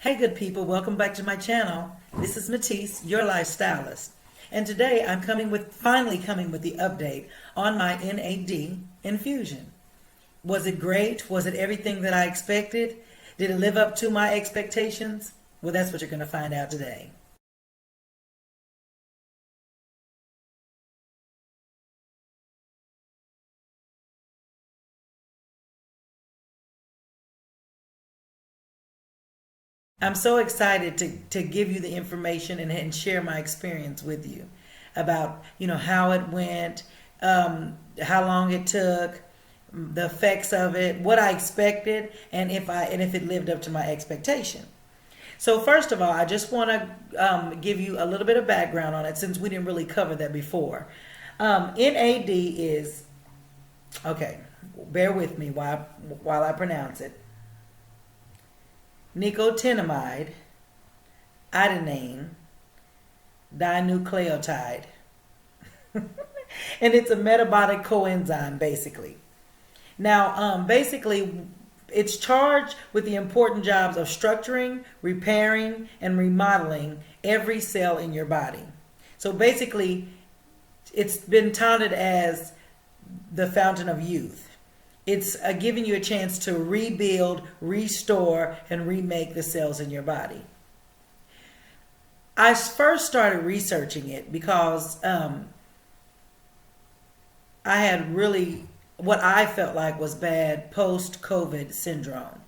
Hey good people, welcome back to my channel. This is Matisse, your lifestylist. And today I'm finally coming with the update on my NAD infusion. Was it great? Was it everything that I expected? Did it live up to my expectations? Well, that's what you're going to find out today. I'm so excited to give you the information and share my experience with you about, how it went, how long it took, the effects of it, what I expected, and if it lived up to my expectation. So first of all, I just want to give you a little bit of background on it since we didn't really cover that before. NAD is, okay, bear with me while I pronounce it. Nicotinamide adenine dinucleotide. And it's a metabolic coenzyme, basically. Now, basically, it's charged with the important jobs of structuring, repairing, and remodeling every cell in your body. So basically, it's been touted as the fountain of youth. It's giving you a chance to rebuild, restore, and remake the cells in your body. I first started researching it because I had really what I felt like was bad post-COVID syndrome.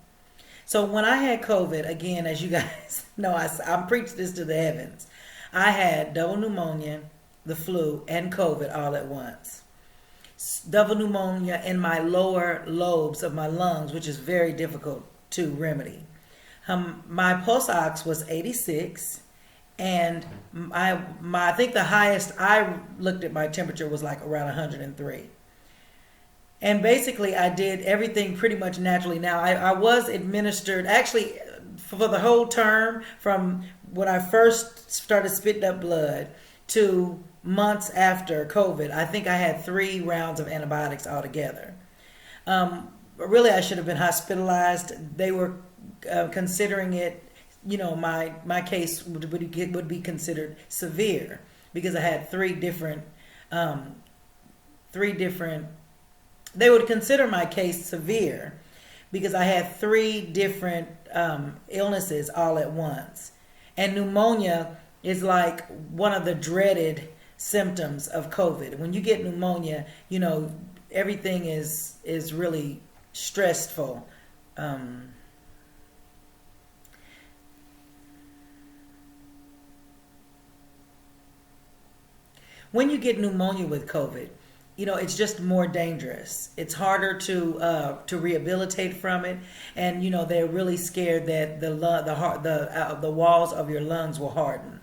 So when I had COVID, again, as you guys know, I'm preaching this to the heavens. I had double pneumonia, the flu, and COVID all at once. Double pneumonia in my lower lobes of my lungs, which is very difficult to remedy. My pulse ox was 86, and I think the highest I looked at my temperature was like around 103. And basically, I did everything pretty much naturally. Now, I was administered, actually, for the whole term, from when I first started spitting up blood to months after COVID. I think I had 3 rounds of antibiotics altogether. Really, I should have been hospitalized. They were considering it, my case would be considered severe because I had three different, they would consider my case severe because I had 3 different illnesses all at once. And pneumonia is like one of the dreaded symptoms of COVID. When you get pneumonia, everything is really stressful. When you get pneumonia with COVID, it's just more dangerous. It's harder to rehabilitate from it, and they're really scared that the walls of your lungs will harden.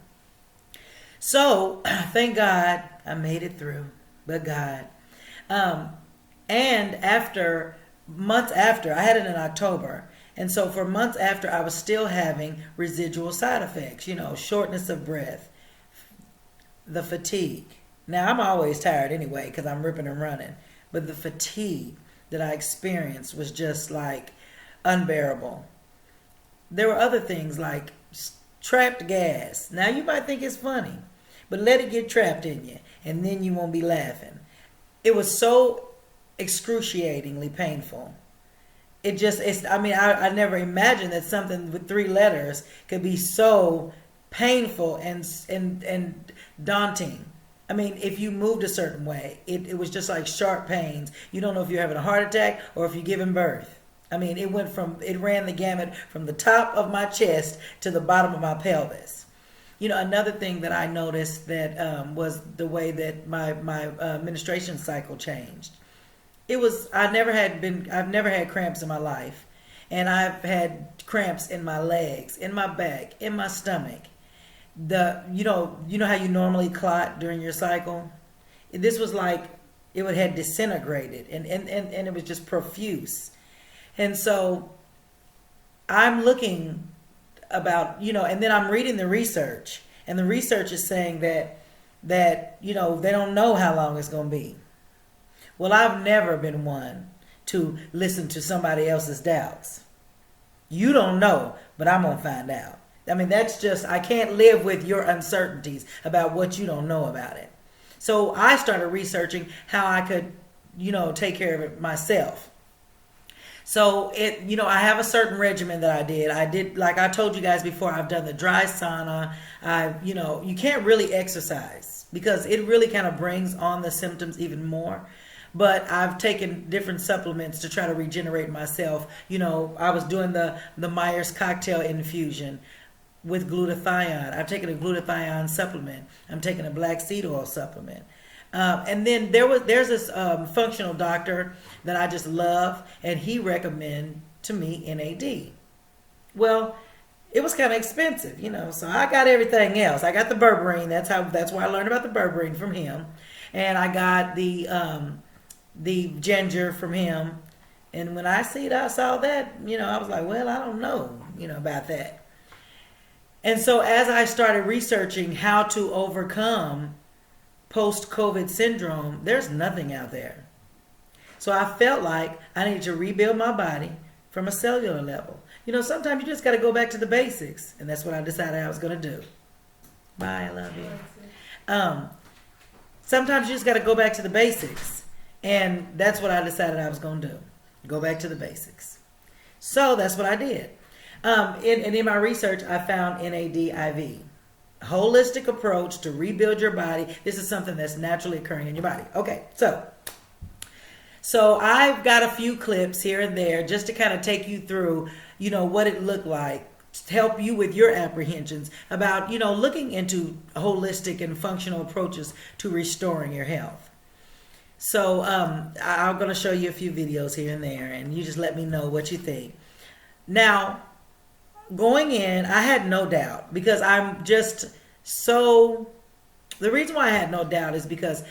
So thank God I made it through, but God. And months after, I had it in October, and so for months after, I was still having residual side effects. Shortness of breath, the fatigue. Now, I'm always tired anyway because I'm ripping and running. But the fatigue that I experienced was just like unbearable. There were other things like trapped gas. Now, you might think it's funny, but let it get trapped in you and then you won't be laughing. It was so excruciatingly painful. I never imagined that something with 3 letters could be so painful and daunting. If you moved a certain way, it was just like sharp pains. You don't know if you're having a heart attack or if you're giving birth. It ran the gamut from the top of my chest to the bottom of my pelvis. Another thing that I noticed that was the way that my menstruation cycle changed. I've never had cramps in my life, and I've had cramps in my legs, in my back, in my stomach. You know how you normally clot during your cycle? This was like it had disintegrated and it was just profuse. And so I'm looking and then I'm reading the research, and the research is saying that they don't know how long it's going to be. Well, I've never been one to listen to somebody else's doubts. You don't know, but I'm going to find out. I mean, that's just, I can't live with your uncertainties about what you don't know about it. So I started researching how I could, take care of it myself. So I have a certain regimen that I did. I did, like I told you guys before, I've done the dry sauna. You can't really exercise because it really kind of brings on the symptoms even more. But I've taken different supplements to try to regenerate myself. I was doing the Myers cocktail infusion with glutathione. I've taken a glutathione supplement. I'm taking a black seed oil supplement. And then there's this functional doctor that I just love, and he recommended to me NAD. Well, it was kind of expensive, so I got everything else. I got the berberine. That's where I learned about the berberine from him, and I got the ginger from him. And when I saw that, I was like, well, I don't know, about that. And so as I started researching how to overcome post-COVID syndrome, there's nothing out there. So I felt like I needed to rebuild my body from a cellular level. Sometimes you just got to go back to the basics. And that's what I decided I was going to do. Bye, I love you. Sometimes you just got to go back to the basics. And that's what I decided I was going to do. Go back to the basics. So that's what I did. In my research, I found NAD IV. Holistic approach to rebuild your body. This is something that's naturally occurring in your body. Okay, so I've got a few clips here and there just to kind of take you through, what it looked like, to help you with your apprehensions about, looking into holistic and functional approaches to restoring your health. So I'm going to show you a few videos here and there, and you just let me know what you think. Now, going in, I had no doubt because I'm just so. The reason why I had no doubt is because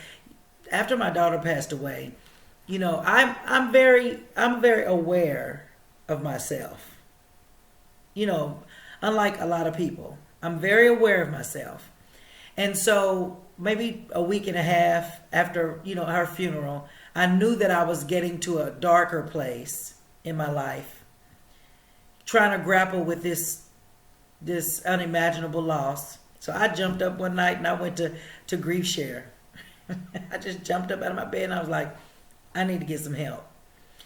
after my daughter passed away, I'm very aware of myself. Unlike a lot of people, I'm very aware of myself, and so maybe a week and a half after her funeral, I knew that I was getting to a darker place in my life, trying to grapple with this unimaginable loss. So I jumped up one night and I went to griefshare. I just jumped up out of my bed and I was like, I need to get some help.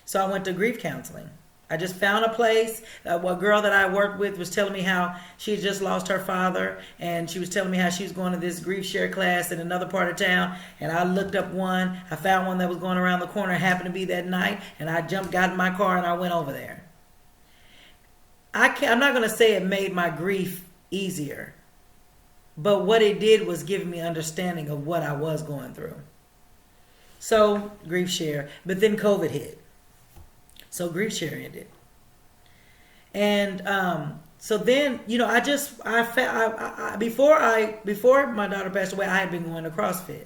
So I went to grief counseling. I just found a place. A girl that I worked with was telling me how she had just lost her father, and she was telling me how she was going to this griefshare class in another part of town. And I looked up one. I found one that was going around the corner. It happened to be that night, and I got in my car, and I went over there. I'm not going to say it made my grief easier, but what it did was give me understanding of what I was going through. So griefshare, but then COVID hit. So griefshare ended. And so then, before my daughter passed away, I had been going to CrossFit.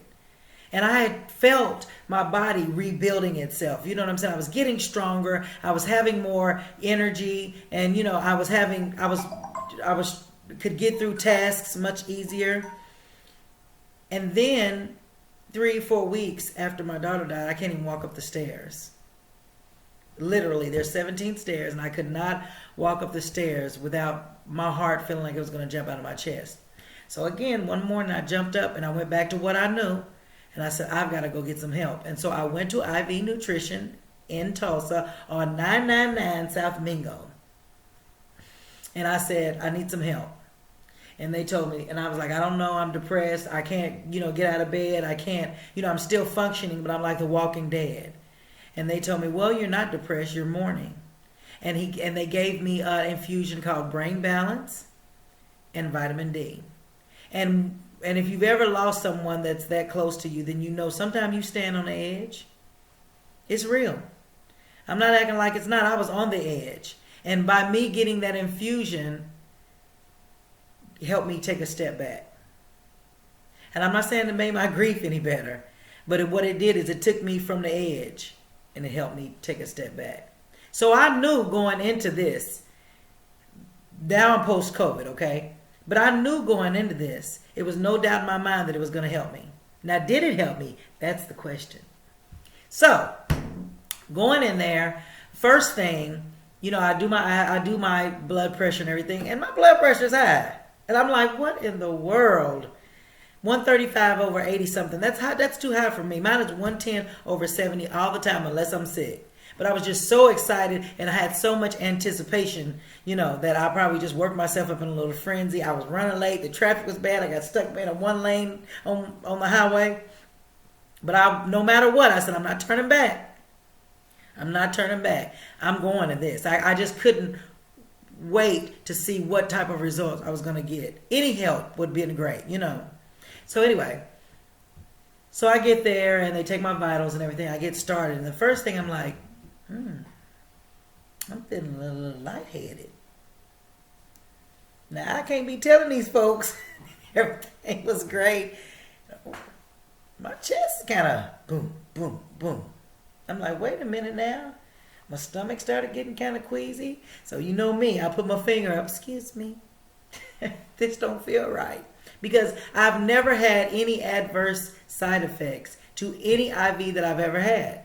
And I had felt my body rebuilding itself. You know what I'm saying? I was getting stronger. I was having more energy, and I could get through tasks much easier. And then 3-4 weeks after my daughter died, I can't even walk up the stairs. Literally, there's 17 stairs, and I could not walk up the stairs without my heart feeling like it was going to jump out of my chest. So again, one morning I jumped up and I went back to what I knew, and I said, I've got to go get some help. And so I went to IV Nutrition in Tulsa on 999 South Mingo. And I said, I need some help. And they told me, and I was like, I don't know, I'm depressed. I can't, get out of bed. I can't, I'm still functioning, but I'm like the walking dead. And they told me, well, you're not depressed, you're mourning. And they gave me an infusion called Brain Balance and vitamin D. And if you've ever lost someone that's that close to you, then sometimes you stand on the edge. It's real. I'm not acting like it's not. I was on the edge. And by me getting that infusion, it helped me take a step back. And I'm not saying it made my grief any better, but what it did is it took me from the edge. And it helped me take a step back. So I knew going into this, down post-COVID, okay? But I knew going into this, it was no doubt in my mind that it was going to help me. Now, did it help me? That's the question. So, going in there, first thing, I do my blood pressure and everything, and my blood pressure's high. And I'm like, what in the world? 135 over 80 something. That's high. That's too high for me. Mine is 110 over 70 all the time unless I'm sick. But I was just so excited and I had so much anticipation, that I probably just worked myself up in a little frenzy. I was running late. The traffic was bad. I got stuck in one lane on the highway. But no matter what, I said, I'm not turning back. I'm not turning back. I'm going to this. I just couldn't wait to see what type of results I was going to get. Any help would be great, So anyway, so I get there and they take my vitals and everything. I get started. And the first thing I'm like, I'm feeling a little lightheaded. Now, I can't be telling these folks everything was great. My chest kind of boom, boom, boom. I'm like, wait a minute now. My stomach started getting kind of queasy. So you know me, I put my finger up. Excuse me. This don't feel right. Because I've never had any adverse side effects to any IV that I've ever had.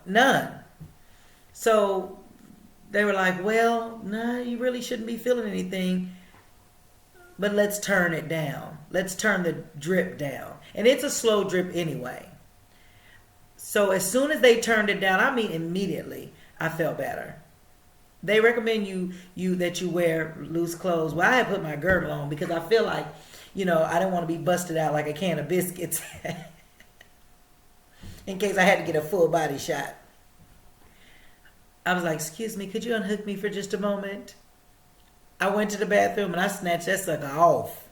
None. So they were like, well, no, you really shouldn't be feeling anything. But let's turn it down. Let's turn the drip down. And it's a slow drip anyway. So as soon as they turned it down, I mean immediately, I felt better. They recommend that you wear loose clothes. Well, I had put my girdle on because I feel like, I didn't want to be busted out like a can of biscuits in case I had to get a full body shot. I was like, excuse me, could you unhook me for just a moment? I went to the bathroom and I snatched that sucker off.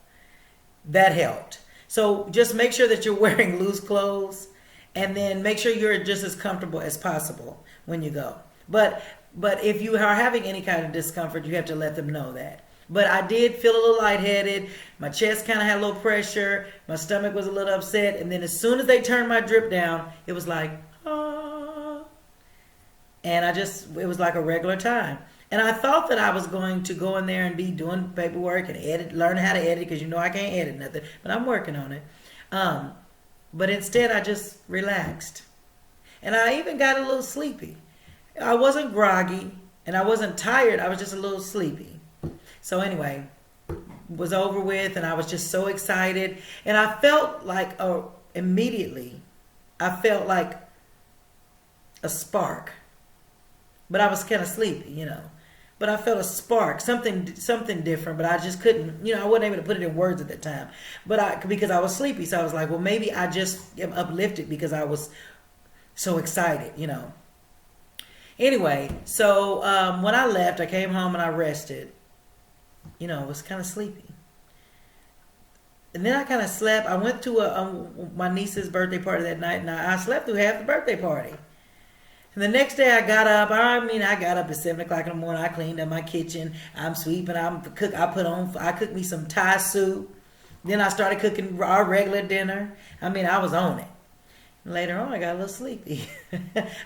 That helped. So just make sure that you're wearing loose clothes and then make sure you're just as comfortable as possible when you go. But if you are having any kind of discomfort, you have to let them know that. But I did feel a little lightheaded. My chest kind of had a little pressure. My stomach was a little upset. And then as soon as they turned my drip down, it was like, ah. And it was like a regular time. And I thought that I was going to go in there and be doing paperwork and learn how to edit, because I can't edit nothing. But I'm working on it. But instead, I just relaxed. And I even got a little sleepy. I wasn't groggy and I wasn't tired. I was just a little sleepy. So anyway, was over with and I was just so excited. And I felt like immediately, I felt like a spark. But I was kind of sleepy, But I felt a spark, something different, but I just couldn't, I wasn't able to put it in words at that time. Because I was sleepy, so I was like, well, maybe I just am uplifted because I was so excited, Anyway, so when I left, I came home and I rested. I was kind of sleepy. And then I kind of slept. I went to my niece's birthday party that night, and I slept through half the birthday party. And the next day I got up. I got up at 7 o'clock in the morning. I cleaned up my kitchen. I'm sweeping. I cooked me some Thai soup. Then I started cooking our regular dinner. I was on it. And later on, I got a little sleepy.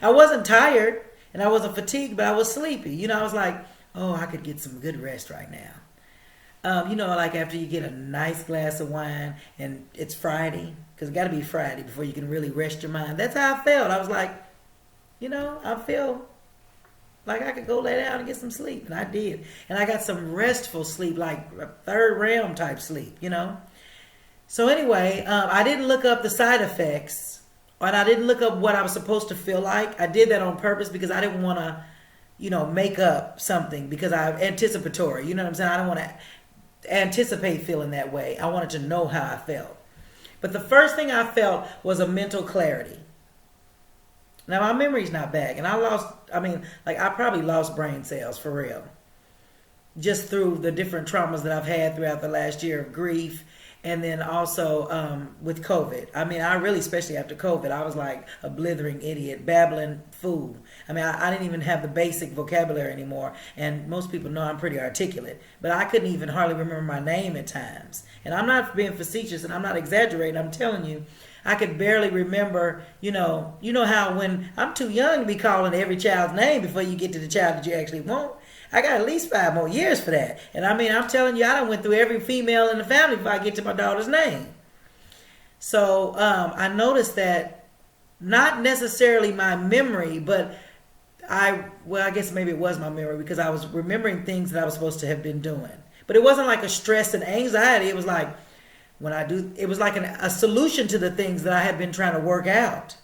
I wasn't tired and I wasn't fatigued, but I was sleepy. I was like, oh, I could get some good rest right now. Like after you get a nice glass of wine and it's Friday, because it got to be Friday before you can really rest your mind. That's how I felt. I was like, I feel like I could go lay down and get some sleep. And I did. And I got some restful sleep, like a third realm type sleep, So anyway, I didn't look up the side effects, and I didn't look up what I was supposed to feel like. I did that on purpose because I didn't want to, make up something because I'm anticipatory. You know what I'm saying? I don't want to anticipate feeling that way. I wanted to know how I felt. But the first thing I felt was a mental clarity. Now, my memory's not back, and I probably lost brain cells for real. Just through the different traumas that I've had throughout the last year of grief, and then also with COVID. I really, especially after COVID, I was like a blithering idiot, babbling fool. I didn't even have the basic vocabulary anymore, and most people know I'm pretty articulate, but I couldn't even hardly remember my name at times. And I'm not being facetious, and I'm not exaggerating. I'm telling you, I could barely remember, you know how when I'm too young to be calling every child's name before you get to the child that you actually want. I got at least 5 more years for that. And I'm telling you, I done went through every female in the family before I get to my daughter's name. So I noticed that not necessarily my memory, but I guess maybe it was my memory because I was remembering things that I was supposed to have been doing. But it wasn't like a stress and anxiety. It was like it was like a solution to the things that I had been trying to work out.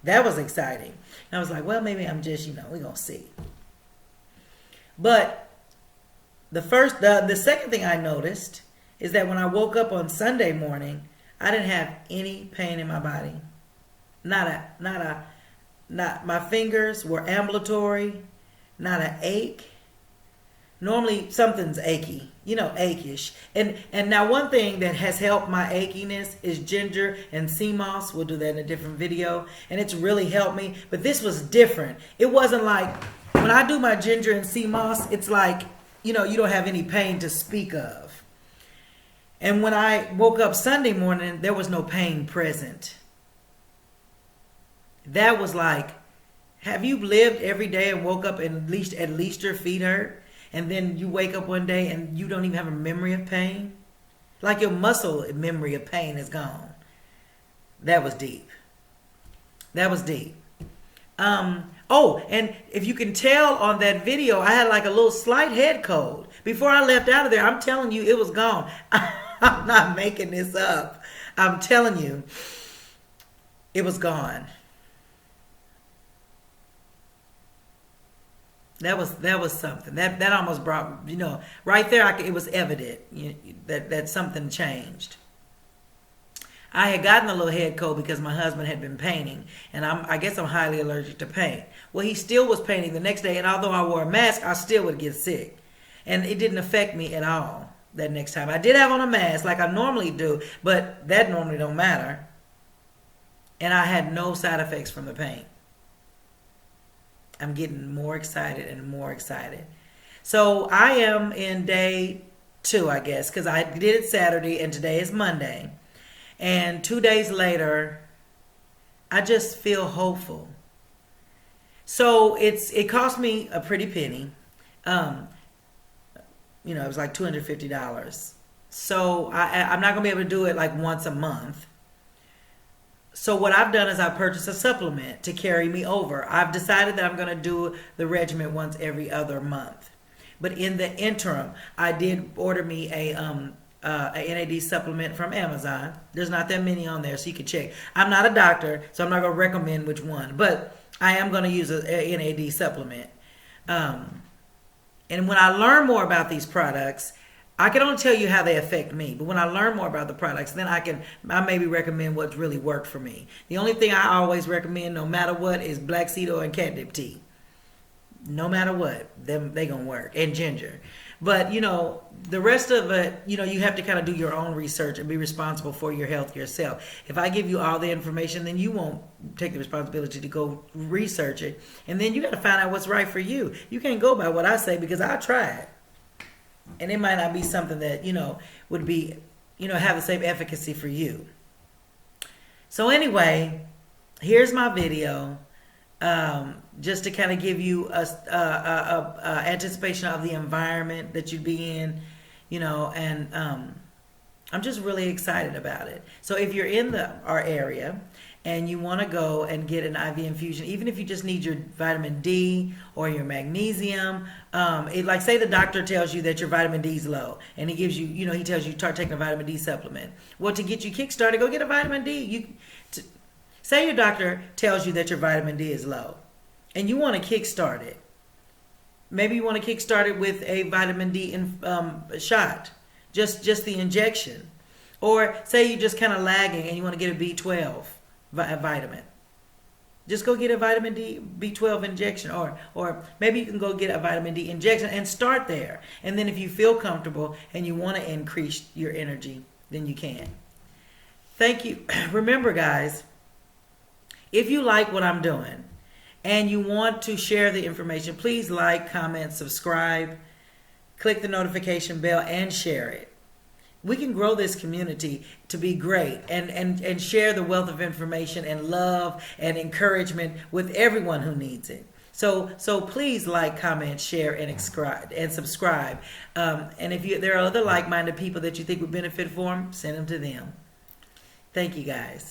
That was exciting. And I was like, well, maybe I'm just, we're going to see. But the second thing I noticed is that when I woke up on Sunday morning, I didn't have any pain in my body. Not my fingers were ambulatory, not an ache. Normally something's achy, achish. And now one thing that has helped my achiness is ginger and sea moss. We'll do that in a different video. And it's really helped me. But this was different. It wasn't like, when I do my ginger and sea moss, it's like, you don't have any pain to speak of. And when I woke up Sunday morning, there was no pain present. That was like, have you lived every day and woke up and at least your feet hurt? And then you wake up one day and you don't even have a memory of pain? Like your muscle memory of pain is gone. That was deep. That was deep. Oh, and if you can tell on that video, I had like a little slight head cold. Before I left out of there, I'm telling you, it was gone. I'm not making this up. I'm telling you, it was gone. That was something. That almost brought, right there, it was evident that something changed. I had gotten a little head cold because my husband had been painting, and I guess I'm highly allergic to paint. Well, he still was painting the next day, and although I wore a mask, I still would get sick. And it didn't affect me at all that next time. I did have on a mask like I normally do, but that normally don't matter. And I had no side effects from the paint. I'm getting more excited and more excited. So I am in day 2, I guess, because I did it Saturday and today is Monday. And 2 days later, I just feel hopeful. So it cost me a pretty penny. It was like $250. So I'm not going to be able to do it like once a month. So what I've done is I've purchased a supplement to carry me over. I've decided that I'm going to do the regimen once every other month. But in the interim, I did order me a NAD supplement from Amazon. There's not that many on there, so you can check. I'm not a doctor, so I'm not going to recommend which one. But I am going to use a NAD supplement. And when I learn more about these products, I can only tell you how they affect me. But when I learn more about the products, then I maybe recommend what's really worked for me. The only thing I always recommend, no matter what, is black seed oil and catnip tea. No matter what, they gonna work. And ginger. But, the rest of it, you have to kind of do your own research and be responsible for your health yourself. If I give you all the information, then you won't take the responsibility to go research it. And then you got to find out what's right for you. You can't go by what I say because I tried. And it might not be something that, would be, have the same efficacy for you. So anyway, here's my video. Just to kind of give you a anticipation of the environment that you'd be in, and I'm just really excited about it. So if you're in our area and you want to go and get an IV infusion, even if you just need your vitamin D or your magnesium, like say the doctor tells you that your vitamin D is low, and he gives you, he tells you start taking a vitamin D supplement. Well, to get you kick-started, go get a vitamin D. Say your doctor tells you that your vitamin D is low, and you want to kick-start it. Maybe you want to kick-start it with a vitamin D shot, just the injection. Or say you're just kind of lagging and you want to get a B12 vitamin. Just go get a vitamin D B12 injection, or maybe you can go get a vitamin D injection and start there. And then if you feel comfortable and you want to increase your energy, then you can. Thank you. Remember, guys, if you like what I'm doing and you want to share the information, please like, comment, subscribe, click the notification bell, and share it. We can grow this community to be great and share the wealth of information and love and encouragement with everyone who needs it. So please like, comment, share, and subscribe. And if there are other like-minded people that you think would benefit from, send them to them. Thank you, guys.